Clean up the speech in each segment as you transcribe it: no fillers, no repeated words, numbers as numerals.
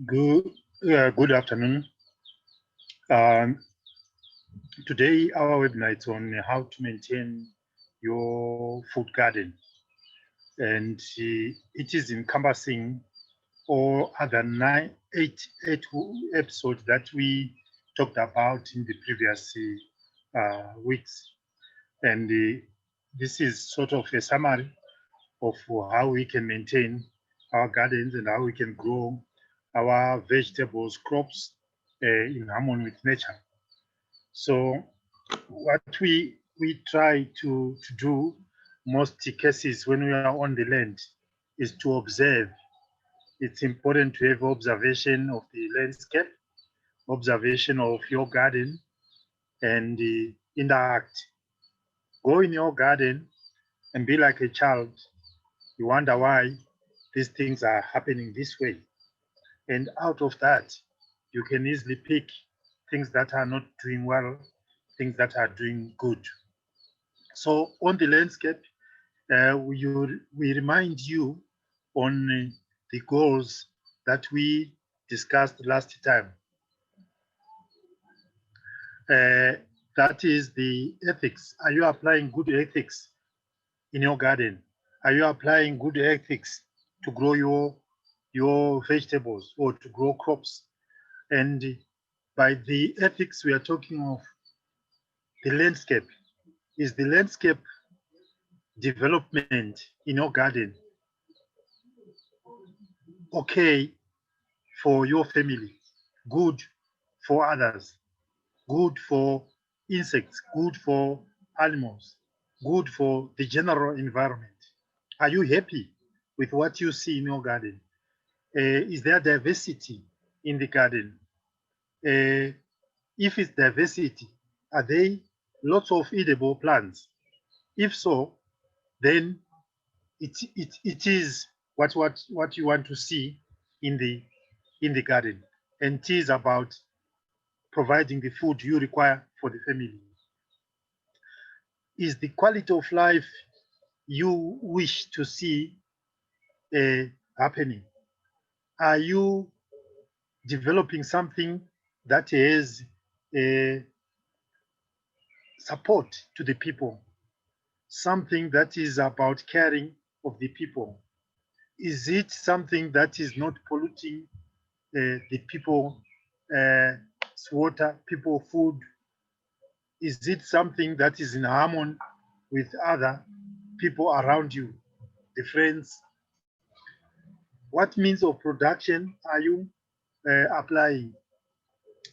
Good afternoon. Um, Today, our webinar is on how to maintain your food garden, and it is encompassing all other eight episodes that we talked about in the previous weeks. And this is sort of a summary of how we can maintain our gardens and how we can grow our vegetables, crops in harmony with nature. So what we try to do most cases when we are on the land is to observe. It's important to have observation of the landscape, observation of your garden, and interact. Go in your garden and be like a child. You wonder why these things are happening this way. And out of that, you can easily pick things that are not doing well, things that are doing good. So on the landscape, we remind you on the goals that we discussed last time. That is the ethics. Are you applying good ethics in your garden? Are you applying good ethics to grow your vegetables or to grow crops? And by the ethics, we are talking of the landscape. Is the landscape development in your garden okay for your family, good for others, good for insects, good for animals, good for the general environment? Are you happy with what you see in your garden? Is there diversity in the garden? If it's diversity, are there lots of edible plants? If so, then it is what you want to see in the garden, and it is about providing the food you require for the family. Is the quality of life you wish to see happening? Are you developing something that has support to the people, something that is about caring of the people? Is it something that is not polluting the people, water, people, food? Is it something that is in harmony with other people around you, the friends? What means of production are you applying?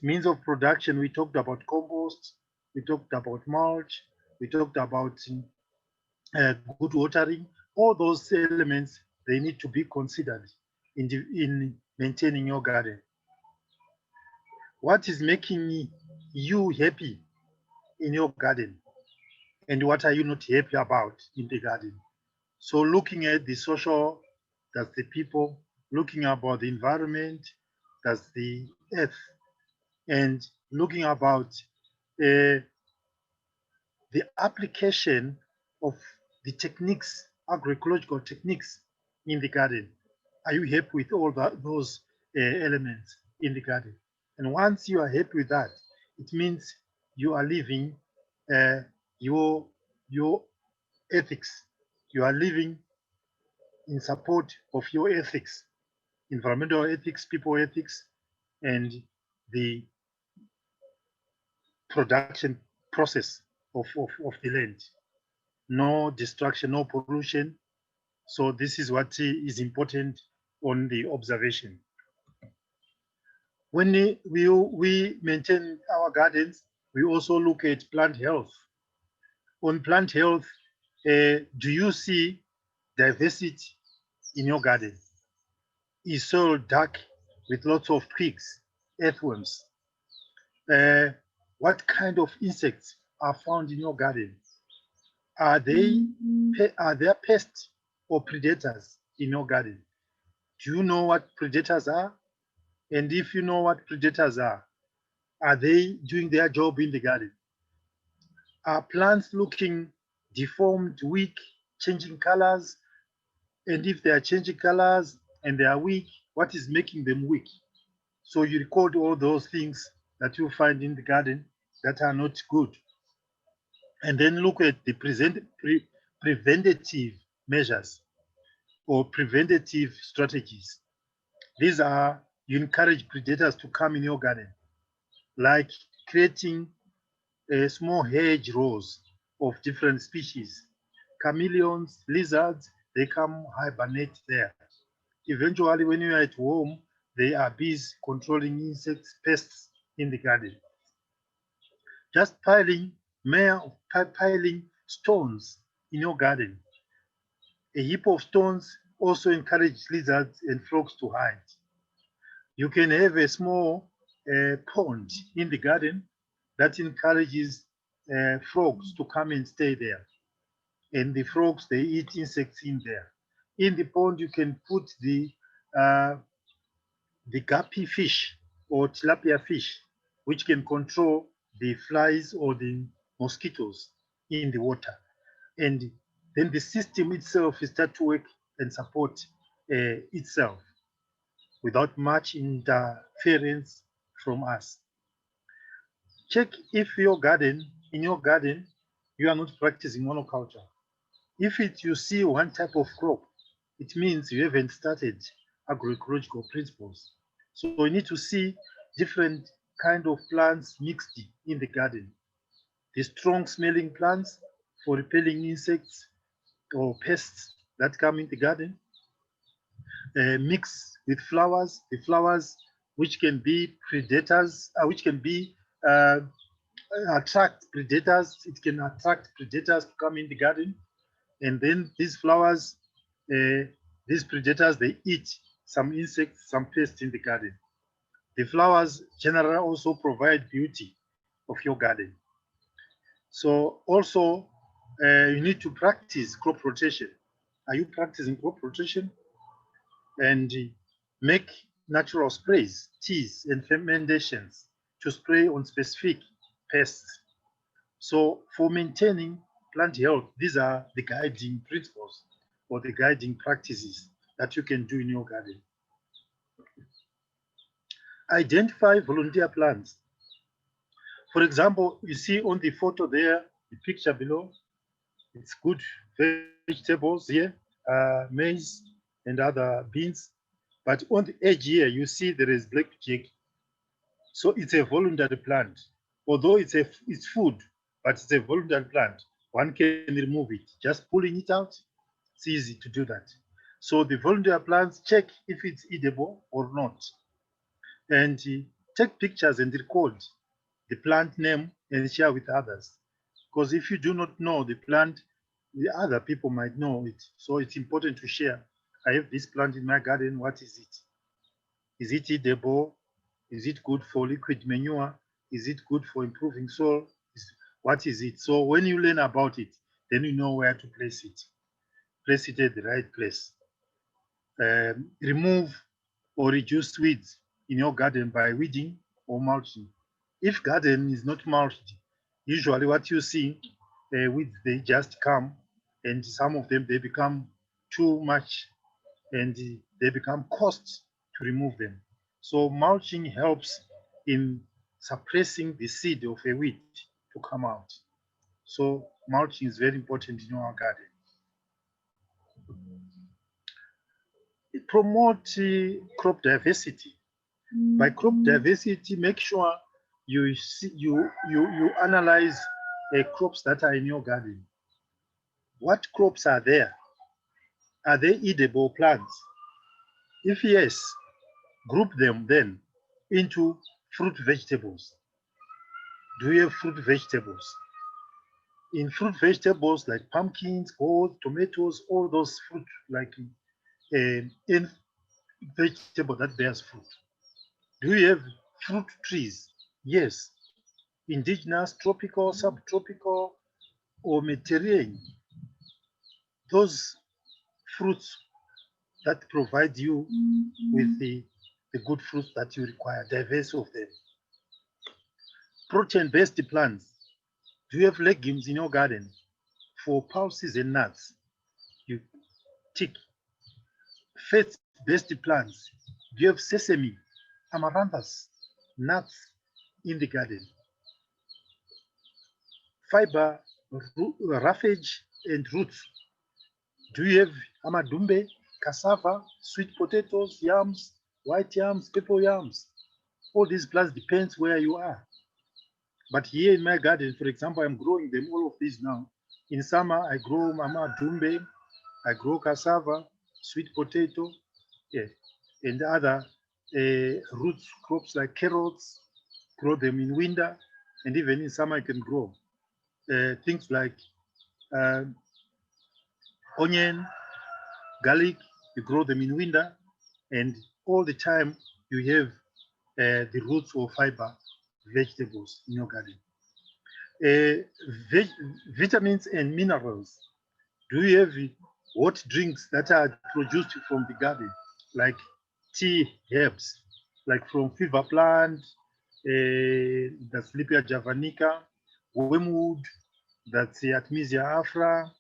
Means of production, we talked about compost, we talked about mulch, we talked about good watering. All those elements, they need to be considered in maintaining your garden. What is making you happy in your garden? And what are you not happy about in the garden? So looking at the social, that's the people, looking about the environment, that's the earth, and looking about the application of the techniques, agroecological techniques in the garden. Are you happy with all those elements in the garden? And once you are happy with that, it means you are living your ethics. You are living in support of your ethics, environmental ethics, people ethics, and the production process of the land. No destruction, no pollution. So this is what is important on the observation. When we maintain our gardens, we also look at plant health. On plant health, do you see diversity in your garden? Is soil dark with lots of twigs, earthworms? What kind of insects are found in your garden? Are there pests or predators in your garden? Do you know what predators are? And if you know what predators are they doing their job in the garden? Are plants looking deformed, weak, changing colors? And if they are changing colors, and they are weak, what is making them weak? So you record all those things that you find in the garden that are not good, and then look at the preventative measures or preventative strategies. These are, you encourage predators to come in your garden, like creating a small hedge rows of different species. Chameleons, lizards, they come hibernate there. Eventually, when you are at home, they are busy controlling insects, pests in the garden. Just piling stones in your garden. A heap of stones also encourage lizards and frogs to hide. You can have a small pond in the garden that encourages frogs to come and stay there. And the frogs, they eat insects in there. In the pond, you can put the guppy fish or tilapia fish, which can control the flies or the mosquitoes in the water. And then the system itself will start to work and support itself without much interference from us. Check if in your garden, you are not practicing monoculture. If you see one type of crop, it means you haven't started agroecological principles. So you need to see different kind of plants mixed in the garden. The strong smelling plants for repelling insects or pests that come in the garden, mix with flowers, the flowers which can be predators, which can be uh, attract predators. It can attract predators to come in the garden, and then these flowers, uh, these predators, they eat some insects, some pests in the garden. The flowers generally also provide beauty of your garden. So also, you need to practice crop rotation. Are you practicing crop rotation? And make natural sprays, teas, and fermentations to spray on specific pests. So for maintaining plant health, these are the guiding principles or the guiding practices that you can do in your garden. Identify volunteer plants. For example, you see on the photo there, the picture below, it's good vegetables here, maize and other beans. But on the edge here, you see there is blackjack. So it's a voluntary plant. Although it's food, but it's a voluntary plant. One can remove it. Just pulling it out, it's easy to do that. So the voluntary plants, check if it's edible or not. And take pictures and record the plant name and share with others. Because if you do not know the plant, the other people might know it. So it's important to share. I have this plant in my garden. What is it? Is it edible? Is it good for liquid manure? Is it good for improving soil? What is it? So when you learn about it, then you know where to place it. Place it at the right place. Remove or reduce weeds in your garden by weeding or mulching. If garden is not mulched, usually what you see, weeds, they just come, and some of them, they become too much, and they become cost to remove them. So mulching helps in suppressing the seed of a weed to come out. So mulching is very important in our garden. It promotes crop diversity. By crop diversity, make sure you analyze crops that are in your garden. What crops are there? Are they edible plants? If yes, group them then into fruit vegetables. Do you have fruit vegetables? In fruit vegetables like pumpkins, gourds, tomatoes, all those fruit like in vegetable that bears fruit. Do you have fruit trees? Yes. Indigenous, tropical, subtropical, or Mediterranean. Those fruits that provide you with the good fruits that you require, diverse of them. Protein-based plants. Do you have legumes in your garden? For pulses and nuts, you tick. Fats best plants. You have sesame, amaranthus, nuts in the garden. Fiber, roughage, and roots. Do you have amadumbe, cassava, sweet potatoes, yams, white yams, purple yams? All these plants depends where you are. But here in my garden, for example, I'm growing them, all of these now. In summer, I grow amadumbe, I grow cassava, sweet potato, yeah, and other root crops like carrots, grow them in winter, and even in summer I can grow things like onion, garlic, you grow them in winter, and all the time you have the roots or fiber vegetables in your garden. Vitamins and minerals. Do you have hot drinks that are produced from the garden, like tea herbs, like from fever plant, the Sleepia javanica, wormwood, that's the Artemisia afra,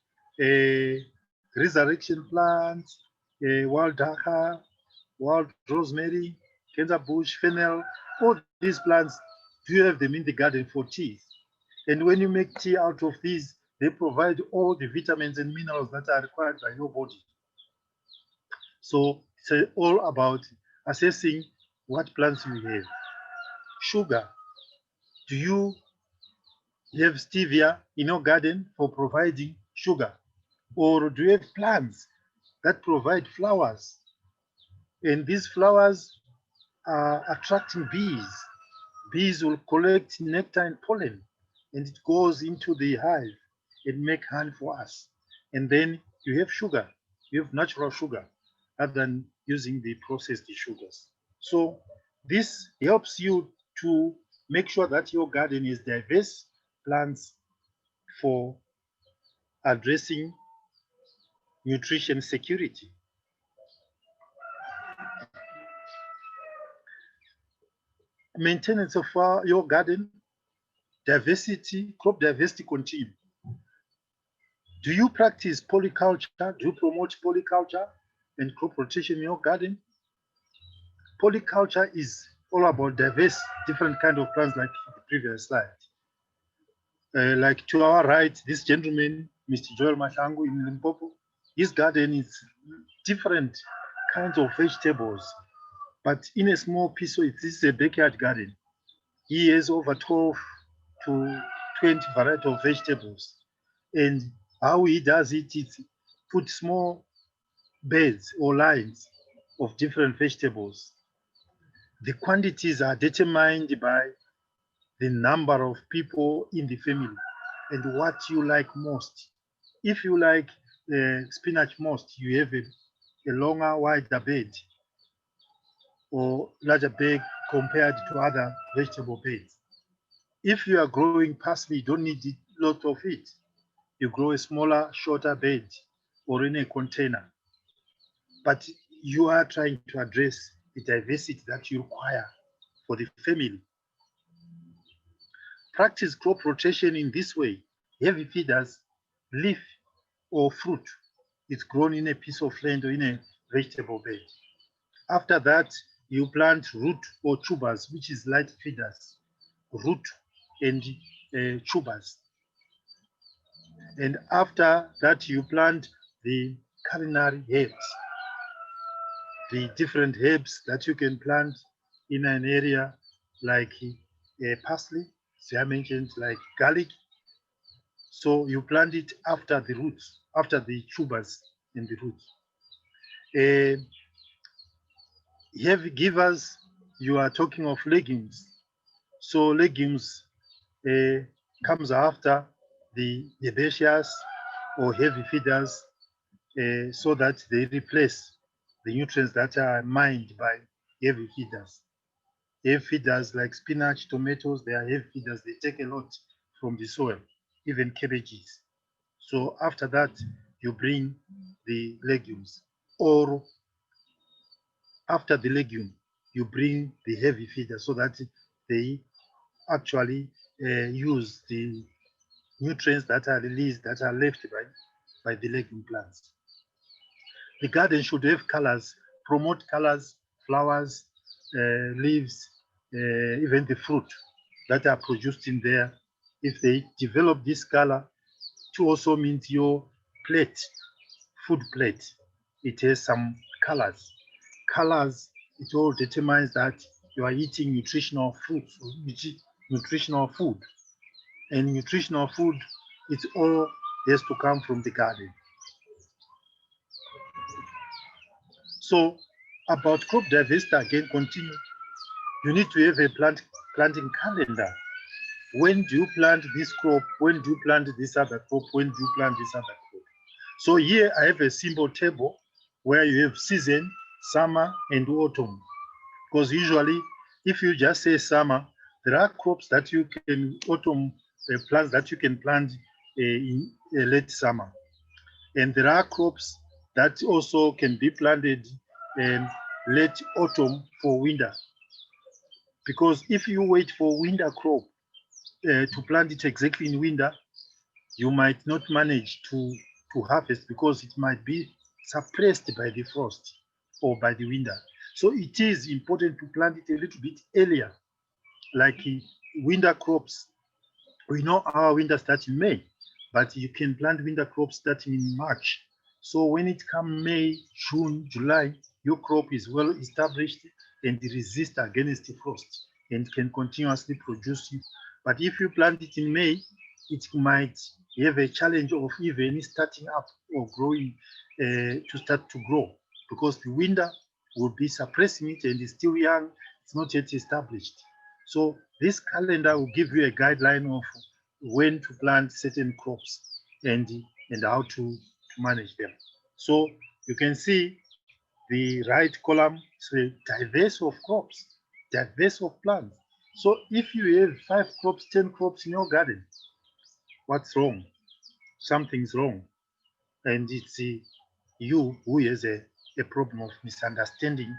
resurrection plants, wild daka, wild rosemary, cancer bush, fennel, all these plants, do you have them in the garden for tea? And when you make tea out of these, they provide all the vitamins and minerals that are required by your body. So it's all about assessing what plants you have. Sugar. Do you have stevia in your garden for providing sugar? Or do you have plants that provide flowers? And these flowers are attracting bees. Bees will collect nectar and pollen, and it goes into the hive and make honey for us. And then you have sugar. You have natural sugar rather than using the processed sugars. So this helps you to make sure that your garden is diverse plants for addressing nutrition security. Maintenance of your garden, diversity, crop diversity continue. Do you practice polyculture? Do you promote polyculture and crop rotation in your garden? Polyculture is all about diverse, different kind of plants like the previous slide. Like to our right, this gentleman, Mr. Joel Mashangu in Limpopo, his garden is different kinds of vegetables, but in a small piece, so this is a backyard garden. He has over 12 to 20 varieties of vegetables. And how he does it is put small beds or lines of different vegetables. The quantities are determined by the number of people in the family and what you like most. If you like spinach most, you have a longer, wider bed or larger bed compared to other vegetable beds. If you are growing parsley, you don't need a lot of it. You grow a smaller, shorter bed or in a container. But you are trying to address the diversity that you require for the family. Practice crop rotation in this way. Heavy feeders, leaf or fruit is grown in a piece of land or in a vegetable bed. After that, you plant root or tubers, which is light feeders, root and tubers. And after that, you plant the culinary herbs, the different herbs that you can plant in an area like parsley, so I mentioned like garlic. So you plant it after the roots, after the tubers and the roots. Heavy givers, you are talking of legumes. So legumes comes after the herbaceous or heavy feeders so that they replace the nutrients that are mined by heavy feeders. Heavy feeders like spinach, tomatoes, they are heavy feeders. They take a lot from the soil, even cabbages. So after that, you bring the legumes. Or after the legume, you bring the heavy feeder so that they actually use the nutrients that are released, that are left by the legume plants. The garden should have colors promote colors, flowers, leaves, even the fruit that are produced in there. If they develop this color, it also means your plate, food plate, it has some colors. Colors, it all determines that you are eating nutritional food, nutritional food. And nutritional food, it all has to come from the garden. So about crop diversity, again, continue. You need to have a planting calendar. When do you plant this crop? When do you plant this other crop? When do you plant this other crop? So here I have a simple table where you have season, summer, and autumn. Because usually, if you just say summer, there are crops that you can, autumn plants that you can plant in late summer. And there are crops that also can be planted in late autumn for winter. Because if you wait for winter crop to plant it exactly in winter, you might not manage to harvest because it might be suppressed by the frost or by the winter. So it is important to plant it a little bit earlier, like winter crops. We know our winter starts in May, but you can plant winter crops starting in March. So when it comes May, June, July, your crop is well established and resist against the frost and can continuously produce it. But if you plant it in May, it might have a challenge of even starting up or growing to start to grow because the winter will be suppressing it and it's still young, it's not yet established. So this calendar will give you a guideline of when to plant certain crops and how to manage them. So you can see the right column, so diverse of crops, diverse of plants. So if you have 5 crops, 10 crops in your garden, what's wrong? Something's wrong. And it's you who has a problem of misunderstanding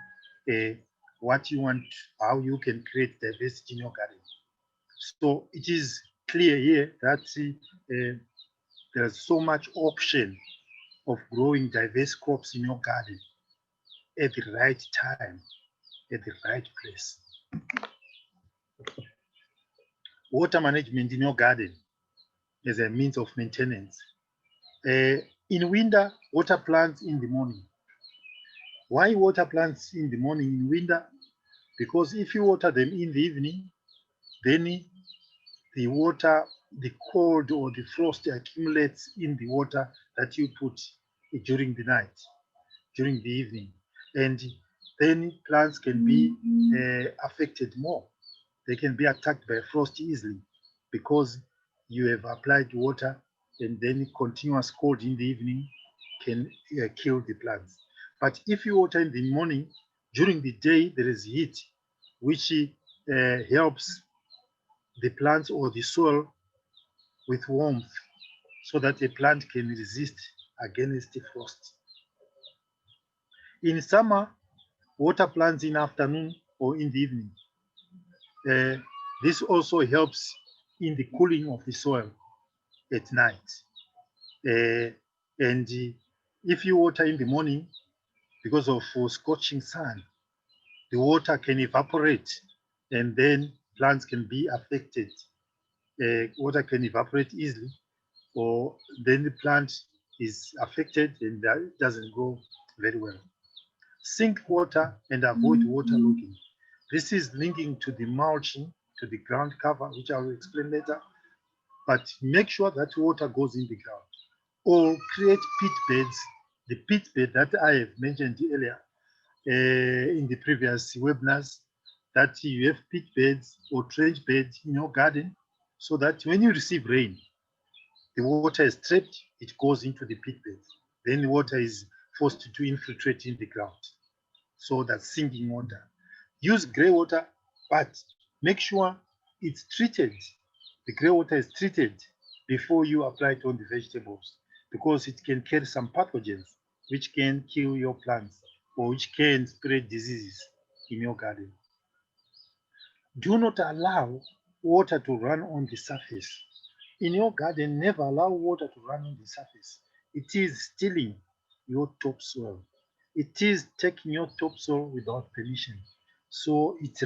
what you want, how you can create diversity in your garden. So it is clear here that there's so much option of growing diverse crops in your garden at the right time, at the right place. Water management in your garden as a means of maintenance. In winter, water plants in the morning. Why water plants in the morning in winter? Because if you water them in the evening, then the water, the cold or the frost accumulates in the water that you put during the night, during the evening. And then plants can be affected more. They can be attacked by frost easily because you have applied water and then continuous cold in the evening can kill the plants. But if you water in the morning, during the day there is heat, which helps the plants or the soil with warmth so that the plant can resist against the frost. In summer, water plants in afternoon or in the evening. This also helps in the cooling of the soil at night. And if you water in the morning, because of scorching sun, the water can evaporate and then plants can be affected. Water can evaporate easily, or then the plant is affected and that doesn't grow very well. Sink water and avoid waterlogging. This is linking to the mulching, to the ground cover, which I will explain later. But make sure that water goes in the ground. Or create pit beds, the pit bed that I have mentioned earlier in the previous webinars, that you have pit beds or trench beds in your garden so that when you receive rain, the water is trapped, it goes into the pit bed. Then the water is forced to infiltrate in the ground. So that's sinking water. Use grey water, but make sure it's treated. The grey water is treated before you apply it on the vegetables because it can carry some pathogens which can kill your plants or which can spread diseases in your garden. Do not allow water to run on the surface. In your garden, never allow water to run on the surface. It is stealing your topsoil. it is taking your topsoil without permission. So it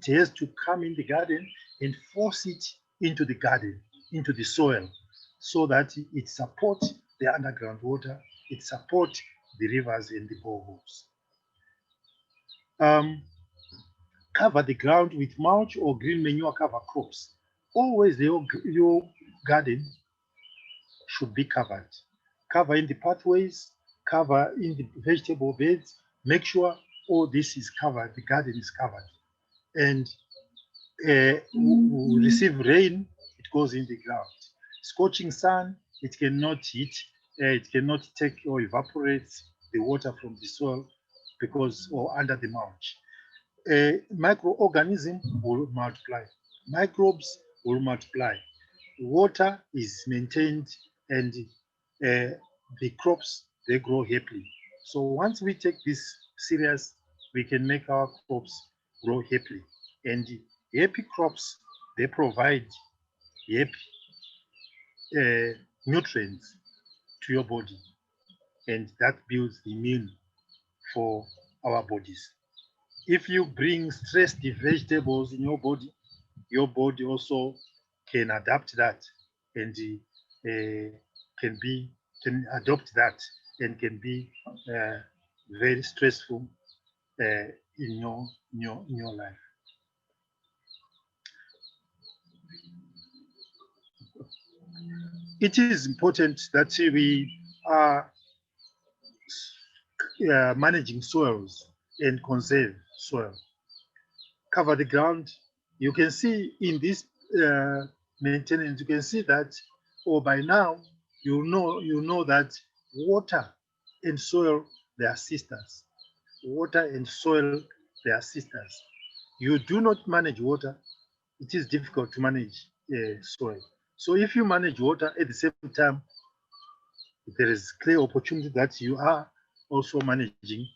has to come in the garden and force it into the garden, into the soil, so that it supports the underground water, it supports the rivers and the boreholes. Cover the ground with mulch or green manure cover crops. Always your garden should be covered. Cover in the pathways, cover in the vegetable beds. Make sure all this is covered, the garden is covered. And receive rain, it goes in the ground. Scorching sun, it cannot heat, it cannot take or evaporate the water from the soil because or under the mulch. Microorganism will multiply. Microbes will multiply. Water is maintained and the crops, they grow happily. So once we take this serious, we can make our crops grow happily. And happy crops, they provide happy nutrients to your body. And that builds the immune for our bodies. If you bring stressed vegetables in your body also can adapt that and can adopt that and can be very stressful in your life. It is important that we are managing soils and conserve soil. Cover the ground. You can see in this maintenance, you can see that, or by now, you know that water and soil, they are sisters. Water and soil, they are sisters. You do not manage water, it is difficult to manage soil. So if you manage water at the same time, there is clear opportunity that you are also managing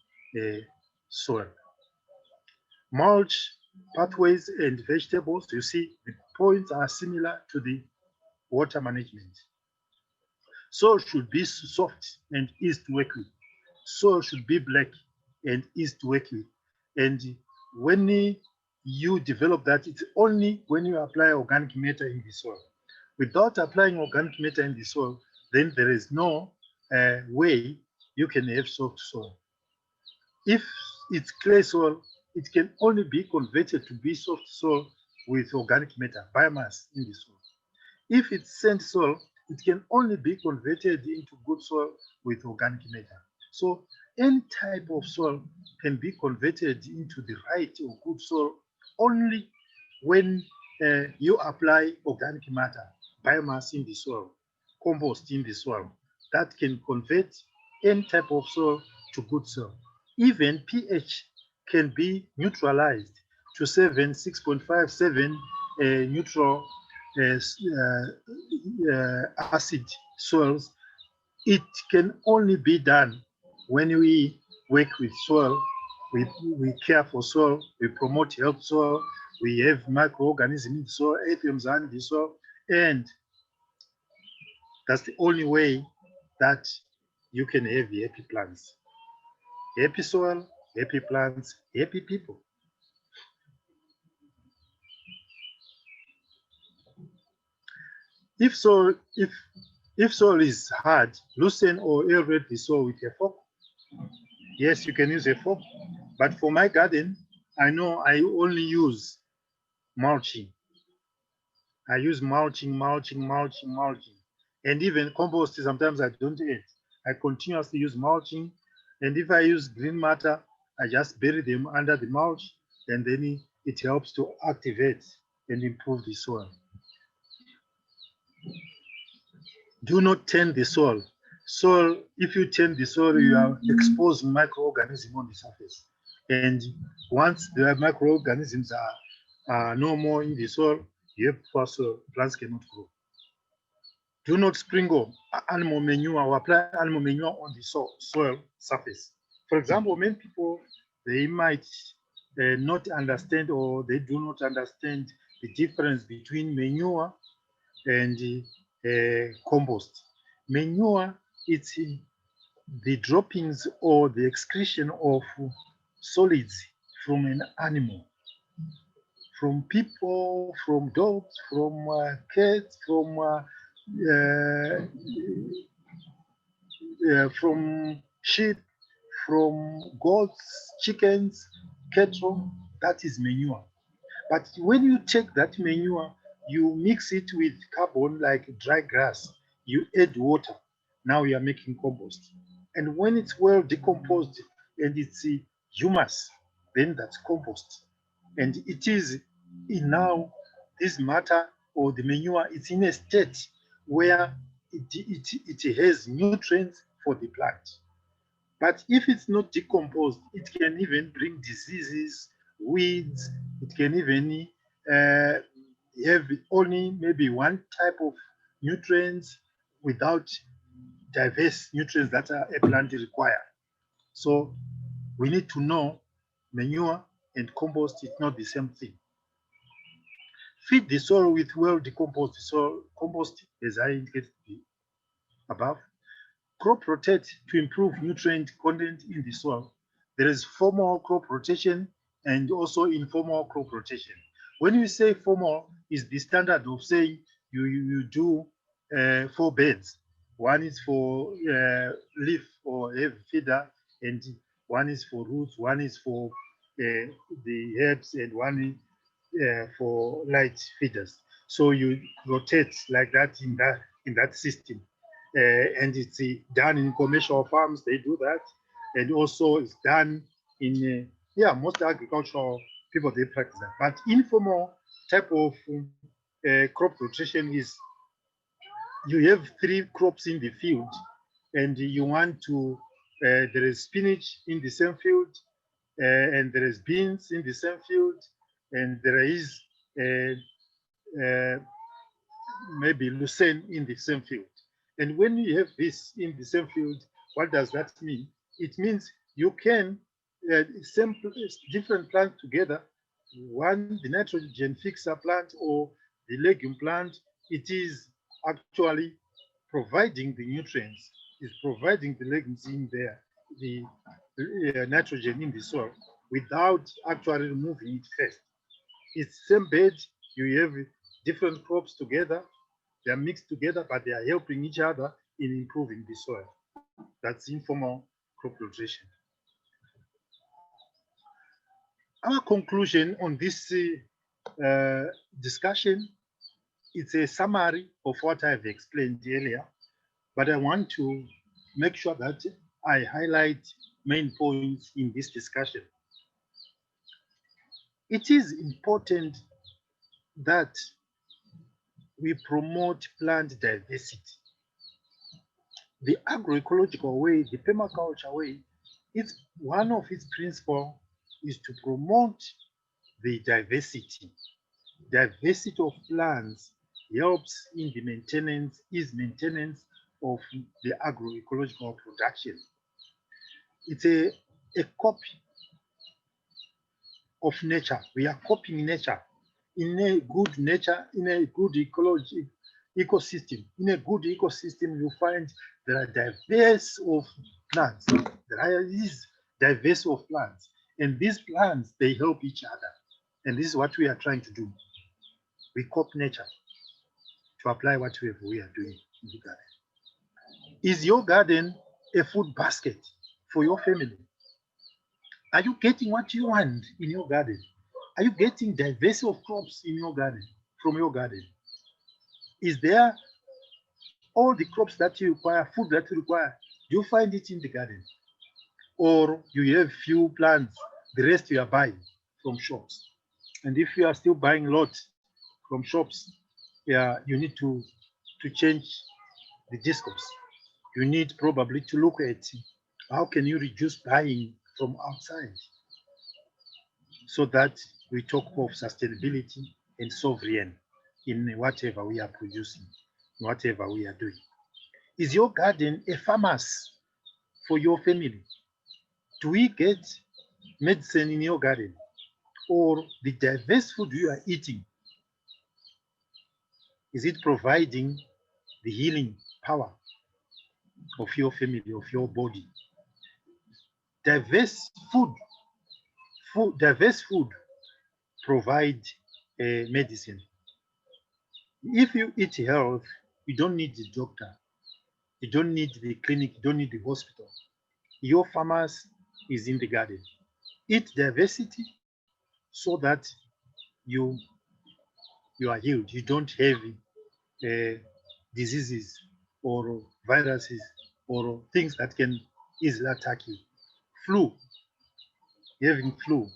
soil. Mulch, pathways, and vegetables, you see the points are similar to the water management. Soil should be soft and easy to work with. Soil should be black and easy to work with. And when you develop that, it's only when you apply organic matter in the soil. Without applying organic matter in the soil, then there is no way you can have soft soil. If it's clay soil, it can only be converted to be soft soil with organic matter, biomass in the soil. If it's sand soil, it can only be converted into good soil with organic matter. So any type of soil can be converted into the right or good soil only when you apply organic matter, biomass in the soil, compost in the soil. That can convert any type of soil to good soil. Even pH can be neutralized to 6.57 neutral acid soils. It can only be done when we work with soil, we care for soil, we promote health soil, we have microorganisms in the soil, earthworms in the soil, and that's the only way that you can have happy plants. Happy soil, happy plants, happy people. If soil is hard, loosen or aerate the soil with a fork. Yes, you can use a fork, but for my garden, I know I only use mulching. I use mulching. And even compost, sometimes I don't add. I continuously use mulching. And if I use green matter, I just bury them under the mulch, and then it helps to activate and improve the soil. Do not tend the soil. Soil, if you tend the soil, you are exposing microorganisms on the surface. And once the microorganisms are no more in the soil, you have poor soil, plants cannot grow. Do not sprinkle animal manure or apply animal manure on the soil surface. For example, many people, they might not understand or they do not understand the difference between manure and compost. Manure, it's the droppings or the excretion of solids from an animal, from people, from dogs, from cats, from sheep, from goats, chickens, cattle, that is manure. But when you take that manure, you mix it with carbon like dry grass, you add water. Now you are making compost. And when it's well decomposed and it's humus, then that's compost. And it is now this matter or the manure, it's in a state where it has nutrients for the plant. But if it's not decomposed, it can even bring diseases, weeds. It can even uh, have only maybe one type of nutrients without diverse nutrients that a plant require. So we need to know manure and compost is not the same thing. Feed the soil with well decomposed soil compost, as I indicated above. Crop rotate to improve nutrient content in the soil. There is formal crop rotation and also informal crop rotation. When you say formal, is the standard of saying you do 4 beds. One is for leaf or heavy feeder, and one is for roots, one is for the herbs, and one for light feeders. So you rotate like that in that system, and it's done in commercial farms. They do that, and also it's done in yeah, most agricultural people they practice that. But informal type of crop rotation is you have 3 crops in the field, and you want to there is spinach in the same field, and there is beans in the same field, and there is uh, uh, maybe lucerne in the same field. And when you have this in the same field, what does that mean? It means you can same different plants together. One, the nitrogen fixer plant or the legume plant, it is actually providing the nutrients, is providing the legumes in there, the nitrogen in the soil without actually removing it first. It's same bed, you have different crops together, they are mixed together, but they are helping each other in improving the soil. That's informal crop rotation. Our conclusion on this discussion, it's a summary of what I've explained earlier, but I want to make sure that I highlight main points in this discussion. It is important that we promote plant diversity. The agroecological way, the permaculture way, it's one of its principles is to promote the diversity. Diversity of plants helps in the maintenance of the agroecological production. It's a copy of nature. We are copying nature. In a good nature, in a good ecology, ecosystem. In a good ecosystem, you find there are diverse of plants. There is diverse of plants. And these plants, they help each other. And this is what we are trying to do. We copy nature to apply what we are doing in the garden. Is your garden a food basket for your family? Are you getting what you want in your garden? Are you getting diversity of crops in your garden, from your garden? Is there all the crops that you require, food that you require? Do you find it in the garden? Or you have few plants, the rest you are buying from shops? And if you are still buying a lot from shops, yeah, you need to change the discourse. You need probably to look at how can you reduce buying from outside so that we talk of sustainability and sovereign in whatever we are producing, whatever we are doing. Is your garden a pharmacy for your family? Do we get medicine in your garden? Or the diverse food you are eating, is it providing the healing power? of your family, of your body. Diverse food provide medicine. If you eat health, you don't need the doctor, you don't need the clinic, you don't need the hospital. Your pharmacy is in the garden. Eat diversity so that you you are healed. You don't have diseases or viruses or things that can easily attack you. Flu, having flu,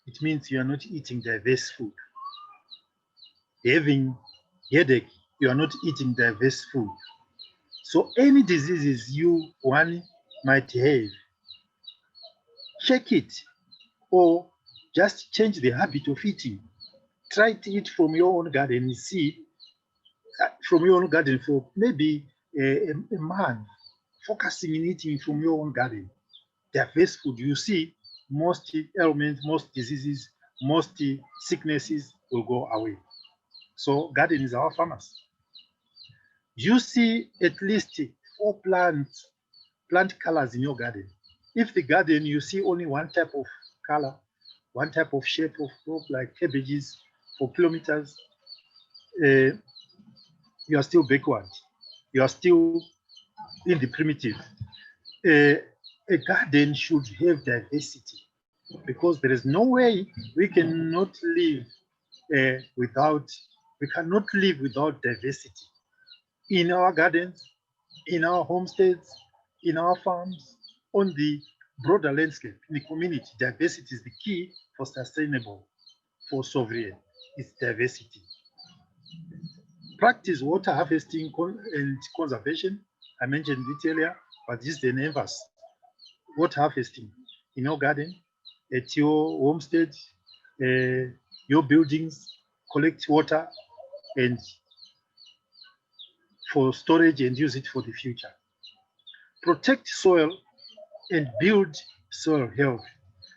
it means you are not eating diverse food. Having headache, you are not eating diverse food. So any diseases you one might have, check it or just change the habit of eating. Try to eat from your own garden and see from your own garden for maybe a month, focusing in eating from your own garden. Diverse food, you see most ailments, most diseases, most sicknesses will go away. So garden is our pharmacy. You see at least 4 plant colors in your garden. If the garden you see only one type of color, one type of shape of crop like cabbages for kilometers, you are still backward. You are still in the primitive. A garden should have diversity because there is no way we cannot live we cannot live without diversity in our gardens, in our homesteads, in our farms, on the broader landscape, in the community. Diversity is the key for sustainable, for sovereign. It's diversity. Practice water harvesting and conservation. I mentioned it earlier, but this is the emphasis. Water harvesting in your garden, at your homestead, your buildings, collect water and for storage and use it for the future. Protect soil and build soil health.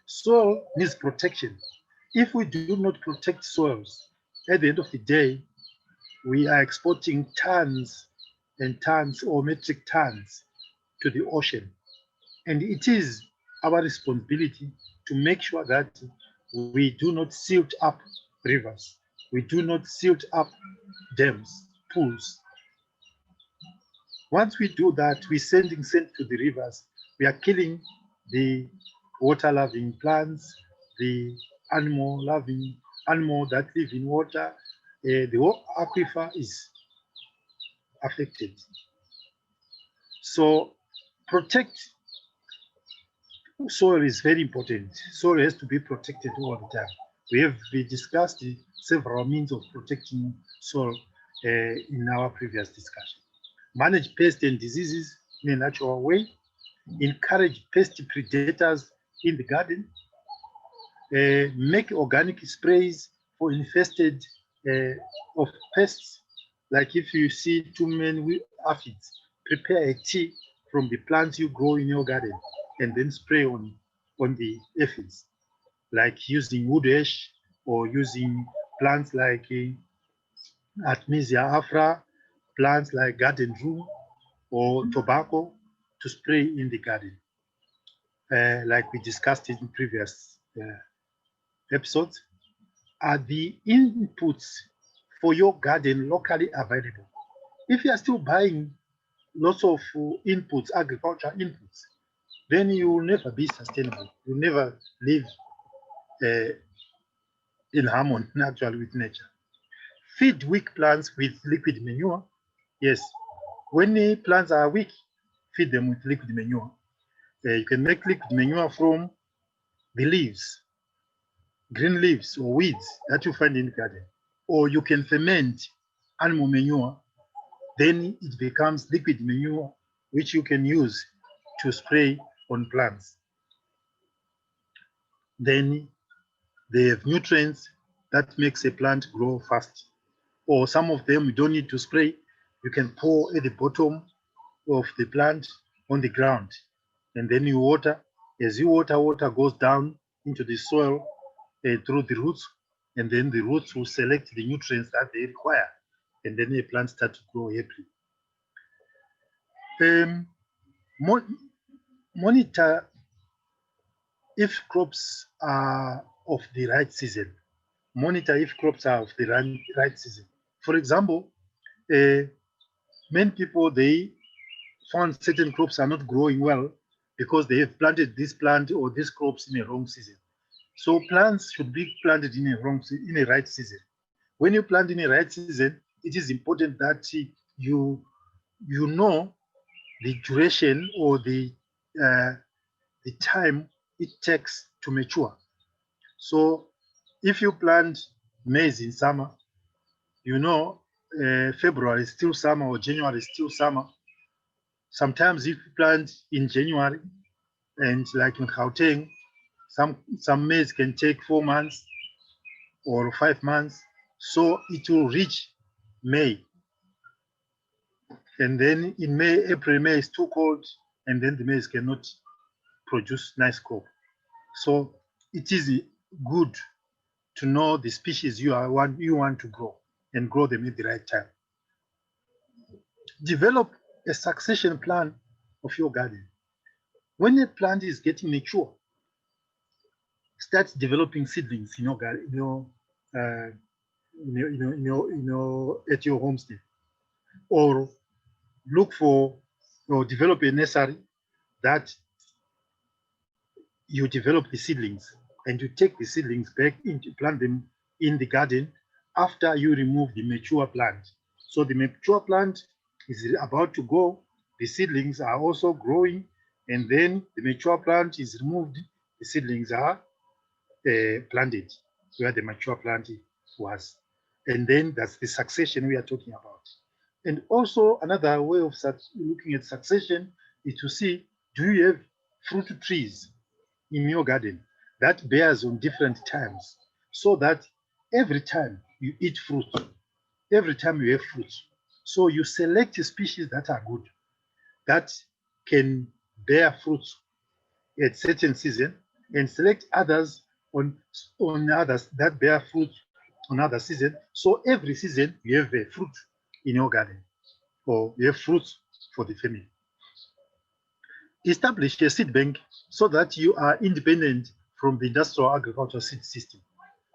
Soil needs protection. If we do not protect soils, at the end of the day, we are exporting tons and tons or metric tons to the ocean. And it is our responsibility to make sure that we do not silt up rivers. We do not silt up dams, pools. Once we do that, we're sending scent to the rivers. We are killing the water-loving plants, the animal that live in water. The aquifer is affected. So protect soil is very important. Soil has to be protected all the time. We have discussed several means of protecting soil in our previous discussion. Manage pests and diseases in a natural way. Encourage pest predators in the garden. Make organic sprays for infested of pests. Like if you see too many aphids, prepare a tea from the plants you grow in your garden and then spray on the aphids, like using wood ash or using plants like Artemisia afra, plants like garden rue or tobacco to spray in the garden, like we discussed in previous episodes. Are the inputs for your garden locally available? If you are still buying lots of inputs, agriculture inputs, then you will never be sustainable. You'll never live in harmony actually with nature. Feed weak plants with liquid manure. Yes, when the plants are weak, feed them with liquid manure. You can make liquid manure from the leaves, green leaves or weeds that you find in the garden. Or you can ferment animal manure, then it becomes liquid manure, which you can use to spray on plants. Then they have nutrients that makes a plant grow fast. Or some of them you don't need to spray, you can pour at the bottom of the plant on the ground, and then you water. As you water, water goes down into the soil through the roots, and then the roots will select the nutrients that they require, and then the plant starts to grow happily. Monitor if crops are of the right season. Monitor if crops are of the right season. For example, many people, they found certain crops are not growing well because they have planted this plant or these crops in a wrong season. So plants should be planted in a right season. When you plant in a right season, it is important that you know the duration or the time it takes to mature. So if you plant maize in summer, you know February is still summer or January is still summer. Sometimes if you plant in January, and like in Gauteng, some maize can take 4 months or 5 months. So it will reach May. And then in May, April, May is too cold, and then the maize cannot produce nice crop. So it is good to know the species you want to grow and grow them at the right time. Develop a succession plan of your garden. When a plant is getting mature, start developing seedlings in your garden, at your homestead, or look for or develop a nursery that you develop the seedlings and you take the seedlings back into plant them in the garden after you remove the mature plant. So the mature plant is about to go, the seedlings are also growing, and then the mature plant is removed, the seedlings are planted where the mature plant was. And then that's the succession we are talking about. And also another way of looking at succession is to see, do you have fruit trees in your garden that bears on different times, so that every time you eat fruit, every time you have fruit, so you select species that are good, that can bear fruit at certain season, and select others on others that bear fruit on other season. So every season you have a fruit in your garden, or you have fruits for the family. Establish a seed bank so that you are independent from the industrial agricultural seed system.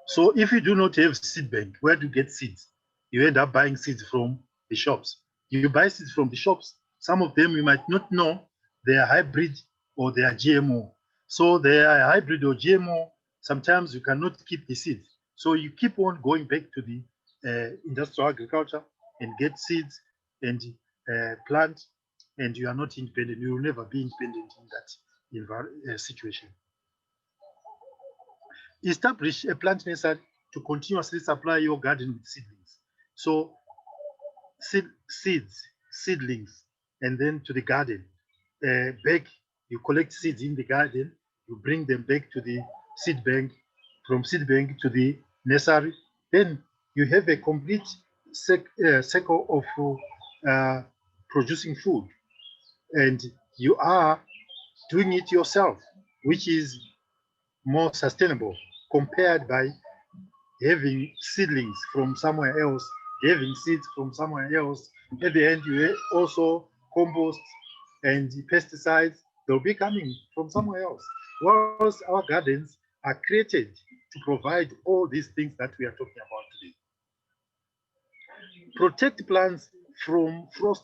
So if you do not have seed bank, where do you get seeds? You end up buying seeds from the shops. You buy seeds from the shops. Some of them you might not know they are hybrid or they are GMO. So they are hybrid or GMO. Sometimes you cannot keep the seeds. So you keep on going back to the industrial agriculture and get seeds and plant, and you are not independent. You will never be independent in that situation. Establish a plant nursery to continuously supply your garden with seedlings. So seedlings, and then to the garden. Back, you collect seeds in the garden, you bring them back to the seed bank, from seed bank to the nursery. Then you have a complete cycle of producing food, and you are doing it yourself, which is more sustainable compared by having seedlings from somewhere else, having seeds from somewhere else. At the end, you also compost and pesticides, they'll be coming from somewhere else. Whilst our gardens are created to provide all these things that we are talking about today. Protect plants from frost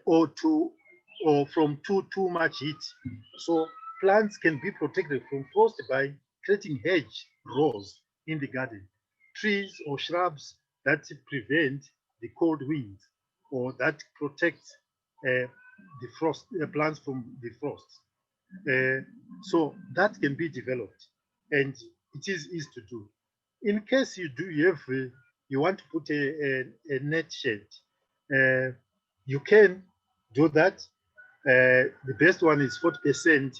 or from too much heat. So plants can be protected from frost by creating hedge rows in the garden, trees or shrubs that prevent the cold winds or that protect the plants from the frost. So that can be developed, and it is easy to do. In case you want to put a net shade, you can do that. The best one is 40%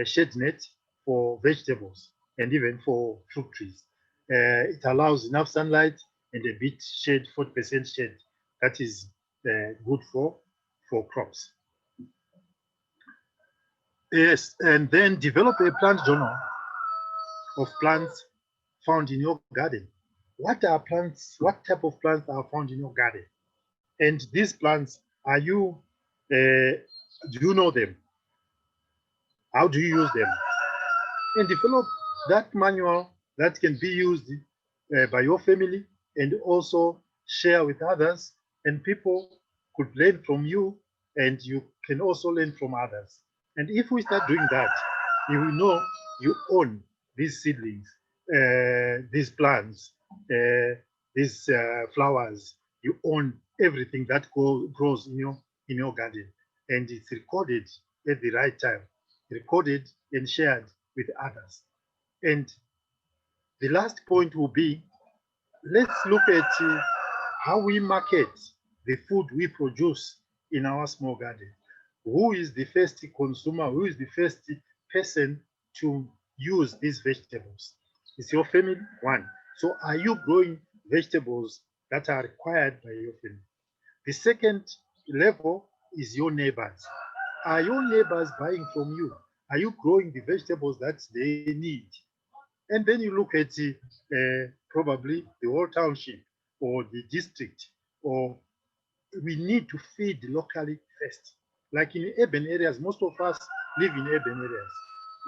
shade net for vegetables and even for fruit trees. It allows enough sunlight and a bit shade, 40% shade. That is good for crops. Yes, and then develop a plant journal of plants found in your garden. What are plants? What type of plants are found in your garden? And these plants, are you Do you know them? How do you use them? And develop that manual that can be used by your family and also share with others, and people could learn from you, and you can also learn from others. And if we start doing that, you will know you own these seedlings, these plants, these flowers. You own everything that grows in your garden, and it's recorded at the right time, recorded and shared with others. And the last point will be, let's look at how we market the food we produce in our small garden. Who is the first consumer? Who is the first person to use these vegetables? It's your family, one. So are you growing vegetables that are required by your family? The second level is your neighbors. Are your neighbors buying from you? Are you growing the vegetables that they need? And then you look at probably the whole township or the district, or we need to feed locally first. Like in urban areas, most of us live in urban areas.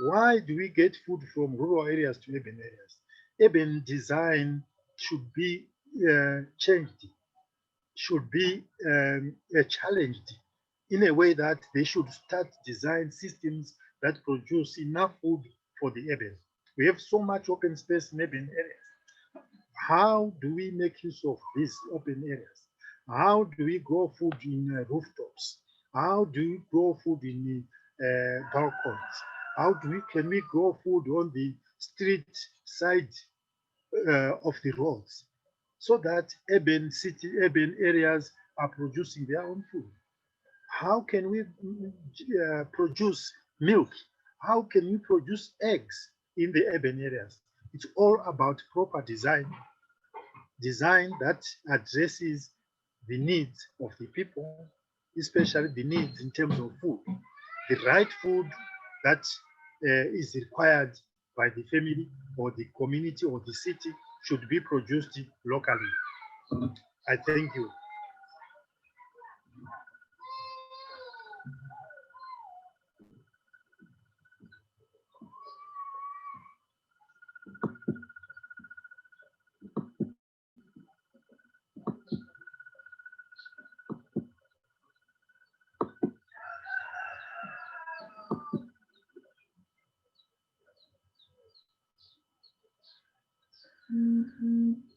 Why do we get food from rural areas to urban areas? Urban design should be changed, should be challenged in a way that they should start design systems that produce enough food for the urban. We have so much open space in urban areas. How do we make use of these open areas? How do we grow food in rooftops? How do we grow food in balconies? How can we grow food on the street side of the roads, so that urban areas are producing their own food? How can we produce milk? How can we produce eggs in the urban areas? It's all about proper design that addresses the needs of the people, especially the needs in terms of food. The right food that is required by the family or the community or the city should be produced locally. I thank you. Mhm.